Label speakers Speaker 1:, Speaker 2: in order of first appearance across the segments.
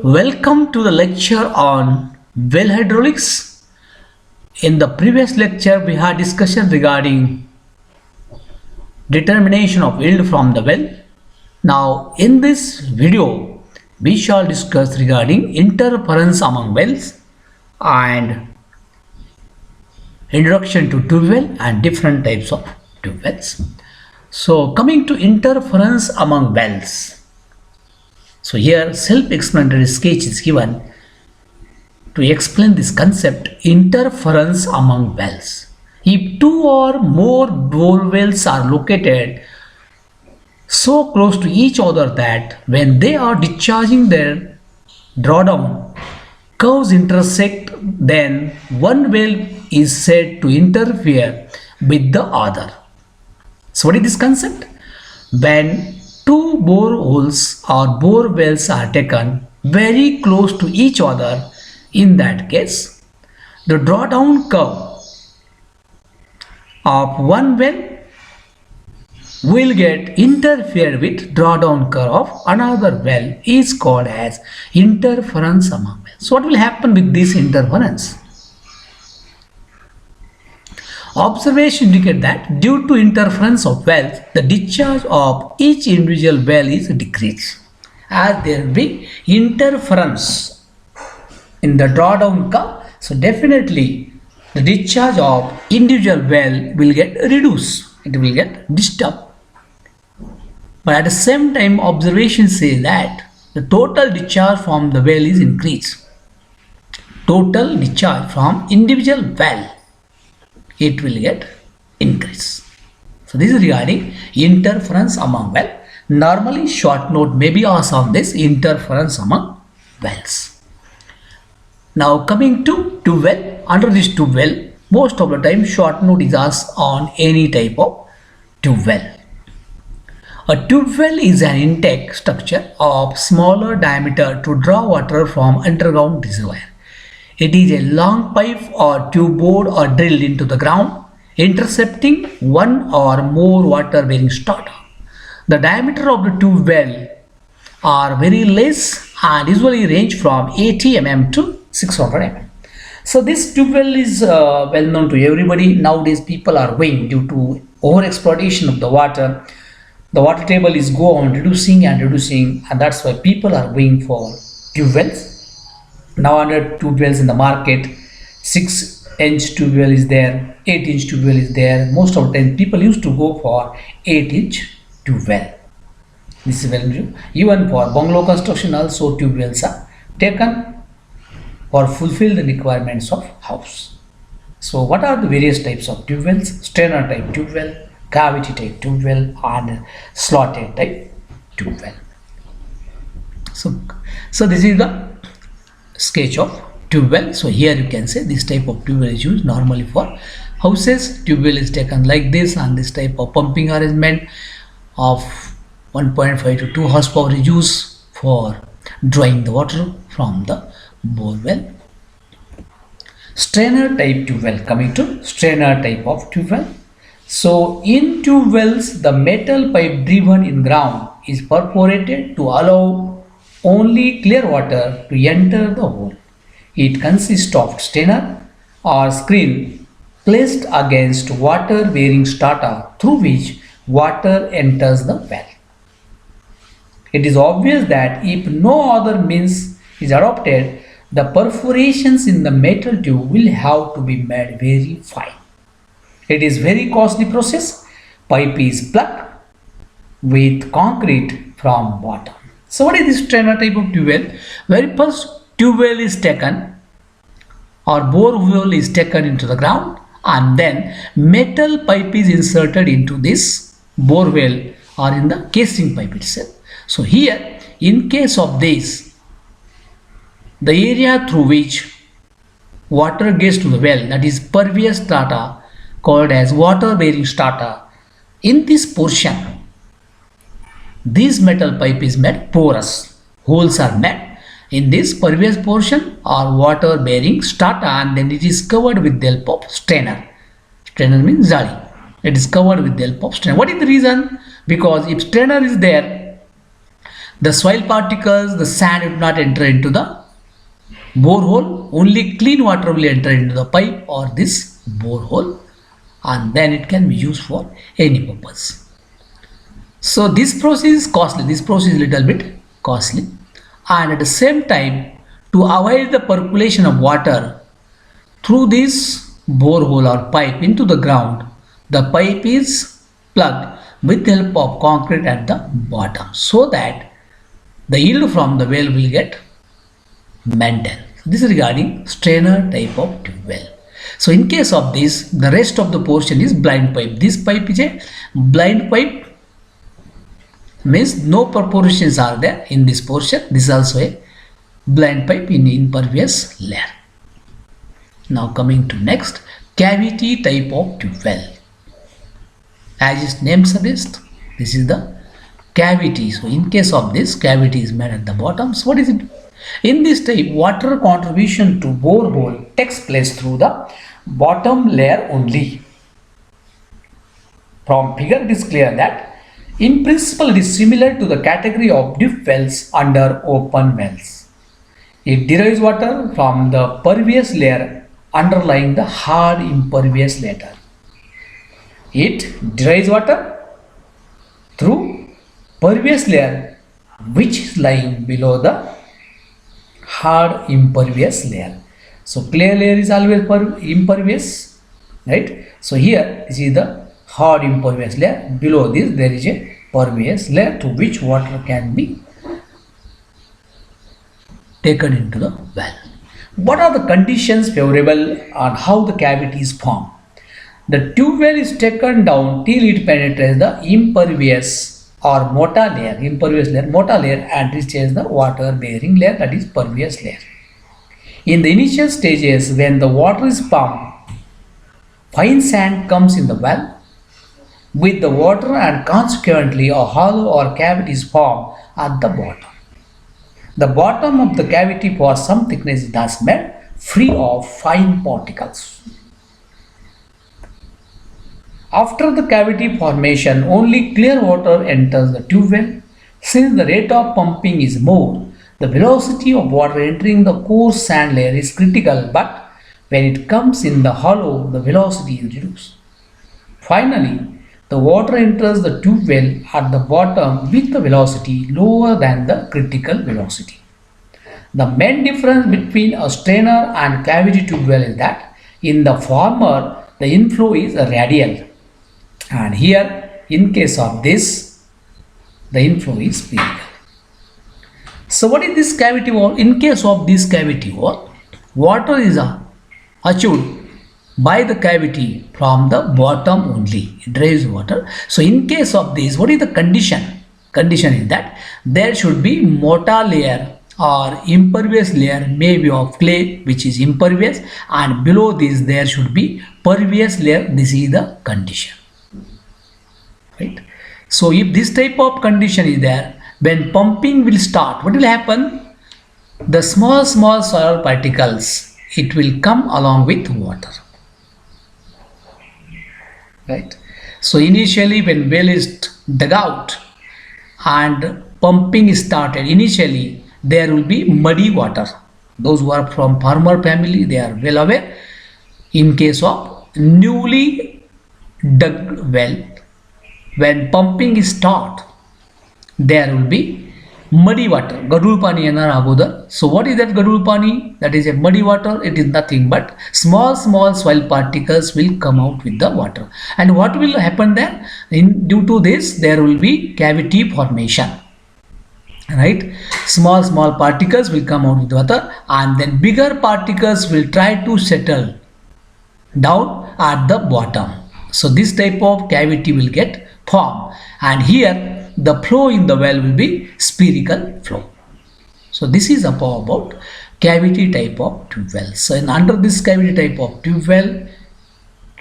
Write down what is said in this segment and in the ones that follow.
Speaker 1: Welcome to the lecture on well hydraulics. In the previous lecture, we had discussion regarding determination of yield from the well. Now, in this video, we shall discuss regarding interference among wells and introduction to tube well and different types of tube wells. So, coming to interference among wells. So here self-explanatory sketch is given to explain this concept interference among wells. If two or more bore wells are located so close to each other that when they are discharging their drawdown, curves intersect, then one well is said to interfere with the other. So what is this concept? When two boreholes or bore wells are taken very close to each other, in that case, the drawdown curve of one well will get interfered with drawdown curve of another well is called as interference among wells. So what will happen with this interference? Observation indicate that due to interference of wells, the discharge of each individual well is decreased. As there will be interference in the drawdown curve, so definitely the discharge of individual well will get reduced. It will get disturbed. But at the same time, observation says that the total discharge from the well is increased. Total discharge from individual well, it will get increase. So this is regarding interference among well. Normally short note may be asked on this interference among wells. Now coming to tube well, under this tube well, most of the time short note is asked on any type of tube well. A tube well is an intake structure of smaller diameter to draw water from underground reservoir. It is a long pipe or tube bored or drilled into the ground, intercepting one or more water-bearing strata. The diameter of the tube well are very less and usually range from 80 mm to 600 mm. So this tube well is well known to everybody. Nowadays people are weighing due to over-exploitation of the water. The water table is go on reducing and that's why people are going for tube wells. Now under tube wells in the market, 6-inch tube well is there, 8-inch tube well is there. Most of the time people used to go for 8-inch tube well. This is well known. Even for bungalow construction also tube wells are taken for fulfill the requirements of house. So what are the various types of tube wells? Strainer type tube well, cavity type tube well and slotted type tube well. So this is the sketch of tube well. So here you can say this type of tube well is used normally for houses. Tube well is taken like this and this type of pumping arrangement of 1.5 to 2 horsepower is used for drawing the water from the bore well. Strainer type tube well. Coming to strainer type of tube well. So in tube wells, the metal pipe driven in ground is perforated to allow only clear water to enter the hole. It consists of strainer or screen placed against water bearing strata through which water enters the well. It is obvious that if no other means is adopted, the perforations in the metal tube will have to be made very fine. It is very costly process. Pipe is plugged with concrete from bottom. So what is this strainer type of tube well? Very first tube well is taken or bore well is taken into the ground and then metal pipe is inserted into this bore well or in the casing pipe itself. So here in case of this, the area through which water gets to the well, that is pervious strata called as water bearing strata, in this portion this metal pipe is made porous. Holes are made in this pervious portion or water bearing strata and then it is covered with the help of strainer. Strainer means zali. It is covered with the help of strainer. What is the reason? Because if strainer is there, The soil particles, the sand will not enter into the borehole. Only clean water will enter into the pipe or this borehole, and then it can be used for any purpose. So this process is costly. This process is little bit costly, and at the same time, to avoid the percolation of water through this borehole or pipe into the ground, the pipe is plugged with the help of concrete at the bottom, so that the yield from the well will get maintained. This is regarding strainer type of tube well. So in case of this, the rest of the portion is blind pipe. This pipe is a blind pipe, means no perforations are there in this portion. This is also a blind pipe in impervious layer. Now coming to next, cavity type of tube well. As its name suggests, this is the cavity. So in case of this, cavity is made at the bottom. So what is it? In this type, water contribution to borehole takes place through the bottom layer only. From figure it is clear that in principle it is similar to the category of deep wells under open wells. It derives water from the pervious layer underlying the hard impervious layer. It derives water through pervious layer which is lying below the hard impervious layer. So clear layer is always impervious, right? So here this is the hard impervious layer. Below this there is a pervious layer through which water can be taken into the well. What are the conditions favorable and how the cavity is formed? The tube well is taken down till it penetrates the impervious or mota layer, and reaches the water bearing layer, that is pervious layer. In the initial stages, when the water is pumped, fine sand comes in the well with the water, and consequently a hollow or cavity is formed at the bottom. The bottom of the cavity for some thickness is thus made free of fine particles. After the cavity formation, only clear water enters the tube well. Since the rate of pumping is more, the velocity of water entering the coarse sand layer is critical, but when it comes in the hollow, the velocity is reduced. Finally, the water enters the tube well at the bottom with the velocity lower than the critical velocity. The main difference between a strainer and cavity tube well is that in the former, the inflow is radial, and here in case of this, the inflow is spherical. So what is this cavity wall? In case of this cavity wall, water is achieved by the cavity from the bottom only. It drives water. So in case of this, what is the condition? Condition is that there should be mota layer or impervious layer, maybe of clay which is impervious, and below this there should be pervious layer. This is the condition, right? So if this type of condition is there, when pumping will start, what will happen? The small soil particles, it will come along with water, right? So initially when well is dug out and pumping is started, initially there will be muddy water. Those who are from farmer family, they are well aware. In case of newly dug well, when pumping is start, there will be muddy water. Gadul pani yenar agudar. So what is that gadul pani? That is a muddy water. It is nothing but small soil particles will come out with the water. And what will happen there? Due to this, there will be cavity formation, right? Small particles will come out with water, and then bigger particles will try to settle down at the bottom. So this type of cavity will get formed, and here the flow in the well will be spherical flow. So this is about cavity type of tube well. So under this cavity type of tube well,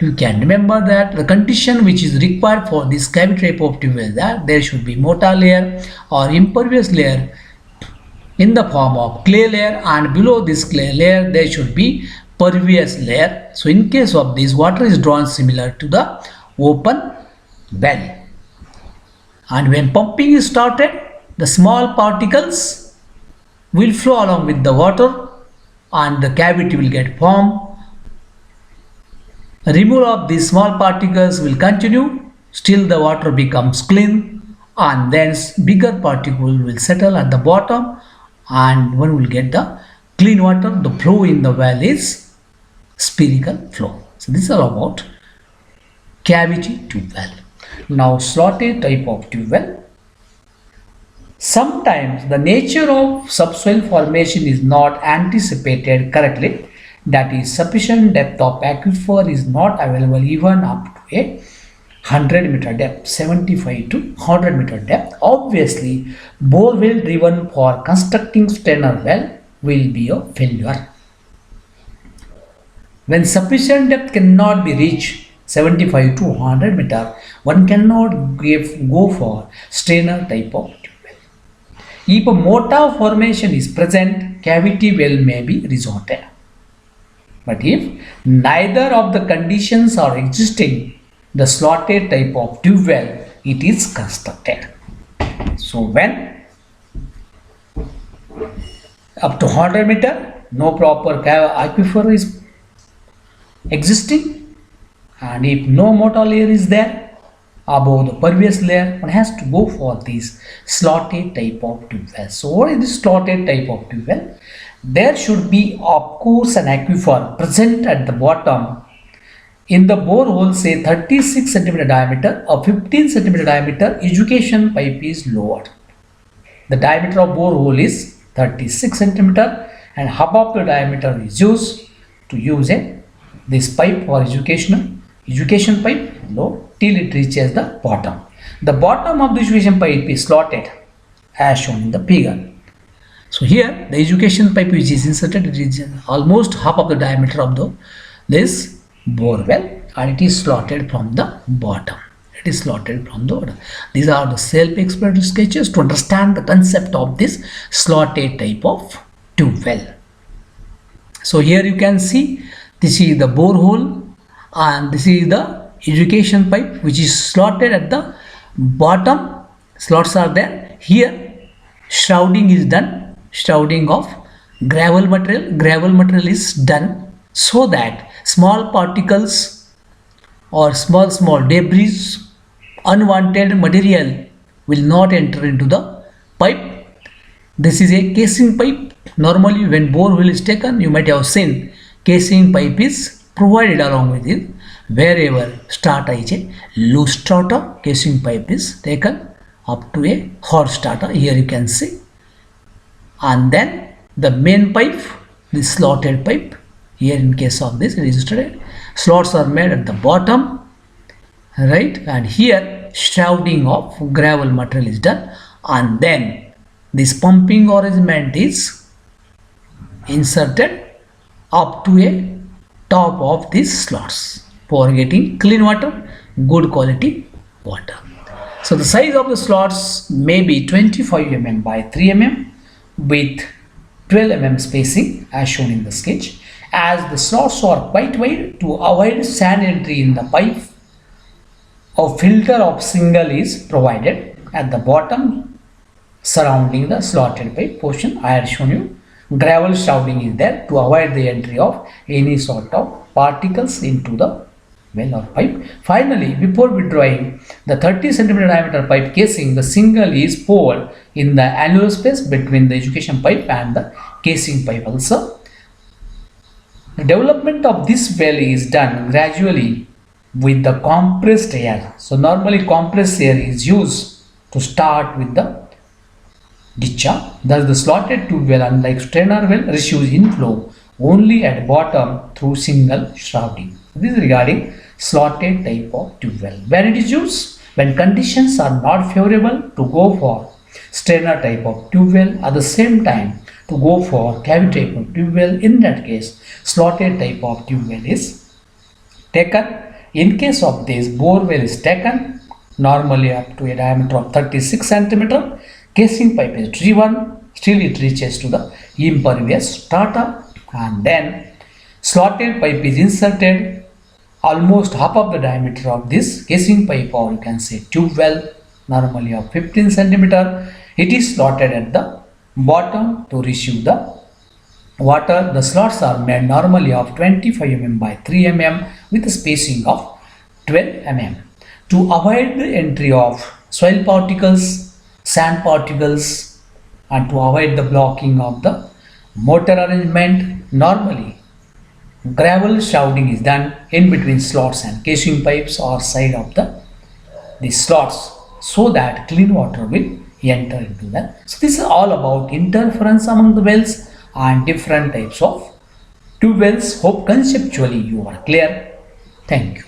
Speaker 1: you can remember that the condition which is required for this cavity type of tube well is that there should be mota layer or impervious layer in the form of clay layer, and below this clay layer there should be pervious layer. So in case of this, water is drawn similar to the open well, and when pumping is started, the small particles will flow along with the water and the cavity will get formed. Removal of these small particles will continue, still the water becomes clean, and then bigger particle will settle at the bottom and one will get the clean water. The flow in the well is spherical flow. So this is all about cavity tube well. Now slotted type of tube well. Sometimes the nature of subsoil formation is not anticipated correctly. That is, sufficient depth of aquifer is not available even up to a 100 meter depth, 75 to 100 meter depth. Obviously, bore well driven for constructing strainer well will be a failure. When sufficient depth cannot be reached, 75 to 100 meter, one cannot go for strainer type of tube well. If a mortar formation is present, cavity well may be resorted. But if neither of the conditions are existing, the slotted type of tube well, it is constructed. So when up to 100 meter, no proper aquifer is existing, and if no mortar layer is there above the pervious layer, one has to go for this slotted type of tube well. So what is this slotted type of tube well? There should be of course an aquifer present at the bottom. In the borehole, say 36 cm diameter or 15 cm diameter, education pipe is lowered. The diameter of borehole is 36 cm and half of the diameter is used to use this pipe for education pipe low till it reaches the bottom. The bottom of the education pipe is slotted as shown in the figure. So here the education pipe which is inserted, it is almost half of the diameter of this bore well, and it is slotted from the bottom. It is slotted from the bottom. These are the self-explanatory sketches to understand the concept of this slotted type of tube well. So here you can see this is the borehole and this is the education pipe which is slotted at the bottom. Slots are there. Here shrouding is done. Shrouding of gravel material is done so that small particles or small debris, unwanted material will not enter into the pipe. This is a casing pipe. Normally when borehole is taken, you might have seen casing pipe is provided along with it. Wherever strata is a loose strata, casing pipe is taken up to a hot strata. Here you can see. And then the main pipe, the slotted pipe, here in case of this resisted, slots are made at the bottom, right, and here shrouding of gravel material is done, and then this pumping arrangement is inserted up to a top of these slots for getting clean water, good quality water. So the size of the slots may be 25 mm by 3 mm with 12 mm spacing as shown in the sketch. As the slots are quite wide, to avoid sand entry in the pipe, a filter of shingle is provided at the bottom surrounding the slotted pipe portion. I had shown you gravel shrouding is there to avoid the entry of any sort of particles into the well or pipe. Finally, before withdrawing the 30 cm diameter pipe casing, the shingle is poured in the annular space between the education pipe and the casing pipe also. The development of this well is done gradually with the compressed air. So normally compressed air is used to start with the discharge. Thus the slotted tube well, unlike strainer well, receives inflow only at bottom through single shrouding. This is regarding slotted type of tube well. When it is used, when conditions are not favorable to go for strainer type of tube well, at the same time to go for cavity type of tube well, in that case slotted type of tube well is taken. In case of this, bore well is taken normally up to a diameter of 36 cm. Casing pipe is driven, still it reaches to the impervious strata, and then slotted pipe is inserted almost half of the diameter of this casing pipe, or you can say tube well, normally of 15 cm. It is slotted at the bottom to receive the water. The slots are made normally of 25 mm by 3 mm with a spacing of 12 mm. To avoid the entry of soil particles, sand particles, and to avoid the blocking of the motor arrangement, normally gravel shrouding is done in between slots and casing pipes or side of the slots so that clean water will enter into them. So this is all about interference among the wells and different types of tube wells. Hope conceptually you are clear. Thank you.